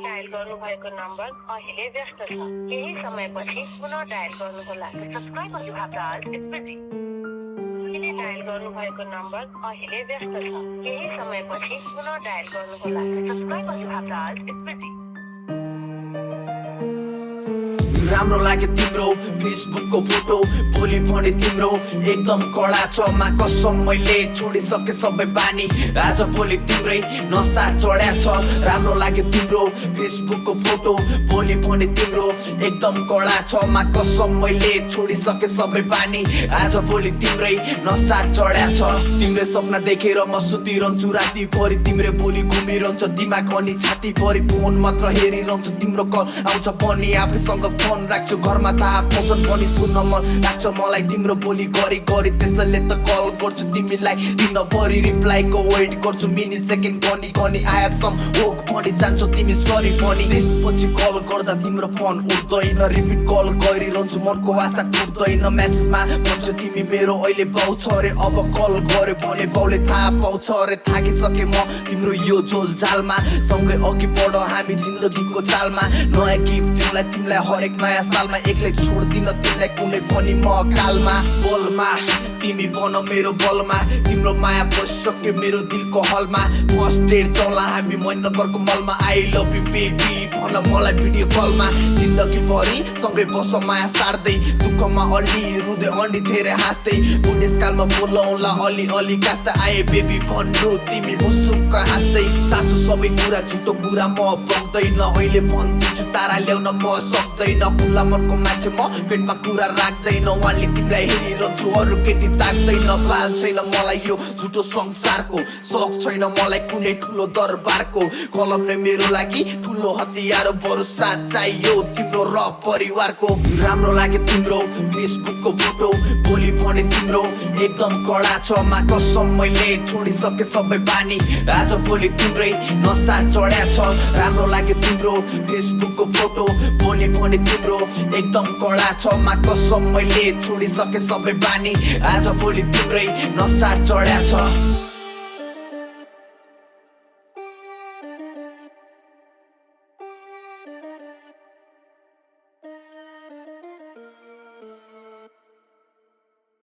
Dial गर्नुभएको number अहिले व्यस्त छ। केही समयपछि पुनः डायल गर्नुहोला। The subscriber you have dialed is busy. तपाईँले डायल गर्नुभएको नम्बर अहिले व्यस्त छ। केही समयपछि पुनः डायल गर्नुहोला। The subscriber you have dialed is busy. राम्रो लाग्यो तिम्रो फेसबुकको फोटो भोलि भने तिम्रो एकदम कडा छ मा कसम मैले छोडिसके सबै बानी आज भोलि तिम्रै नसा चढ्या छ राम्रो लाग्यो तिम्रो फेसबुकको फोटो भोलि भने तिम्रो एकदम कडा छ मा कसम मैले छोडिसके सबै बानी आज भोलि तिम्रै नसा चढ्या छ तिम्रै सपना देखेर म सुतिरहन्छु राति भरि तिम्रै बोली घुमिरहन्छ दिमाग अनि छाती भरि फोन मात्र हेरिरहन्छु तिम्रो कल आउँछ पनि आफैसँग फोन राख्छु घरमा थाहा पाउँछन् पनि सुन्न मन लाग्छ मलाई तिम्रो बोली गरी गरी त्यसैले त कल गर्छु तिमीलाई दिनभरि रिप्लाईको वेट गर्छु मिनी सेकेन्ड गनी गनी आई हेभ सम वर्क पनि जान्छौ तिमी सरी पनि त्यसपछि कल गर्दा तिम्रो फोन उठ्दैन रिपिट कल गरिरहन्छु मनको आशा टुट्दैन मेसेजमा भन्छौ तिमी मेरो अहिले बाउ छ रे अब कल गर्यो भने बाउले थाहा पाउँछ रे थाकिसके म तिम्रो यो झोल झालमा सँगै अघि बढ हामी जिन्दगीको चालमा नयाँ गिफ्ट तिमीलाई हरेक नयाँ सालमा एक्लै छोड्दिन तिमीलाई कुनै पनि म कालमा बोलमा तिमी बन मेरो बलमा तिम्रो माया बसिसक्यो मेरो दिलको हलमा फर्स्ट डेट चौला हामी मैनगरको मलमा आई लभ यु बेबी भन मलाई भिडियो कलमा जिन्दगी भरि सँगै बस माया सार्दै दुःखमा अलि रुँदै अनि धेरै हाँस्दै बुढेसकालमा बोलाउला अलि अलि कास्दै आए बेबी भन्नु तिमी मुसुक्क हाँस्दै साँचो सबै कुरा झुटो कुरा म बग्दैन अहिले भन्दिन्छु तारा ल्याउन म सक्दैन खुल्ला मनको मान्छे म पेटमा कुरा राख्दैन उहाँले तिमीलाई हेरिरहन्छु अरू केटी ताक्दैन बाल छैन मलाई यो झुटो संसारको शौक छैन मलाई कुनै ठुलो दरबारको कलम नै मेरो लागि ठुलो हतियार बरु साथ चाहियो तिम्रो र परिवारको राम्रो लाग्यो तिम्रो फेसबुकको फोटो भोलि भने तिम्रो एकदम कडा छ मा कसम मैले छोडिसके सबै बानी आज भोलि तिम्रै नसा चढ्या छ राम्रो लाग्यो तिम्रो फेसबुकको फोटो भोलि भने तिम्रो एकदम कडा छ मा कसम मैले छोडिसके सबै बानी आज भोलि तिम्रै नसा चढ्या छ।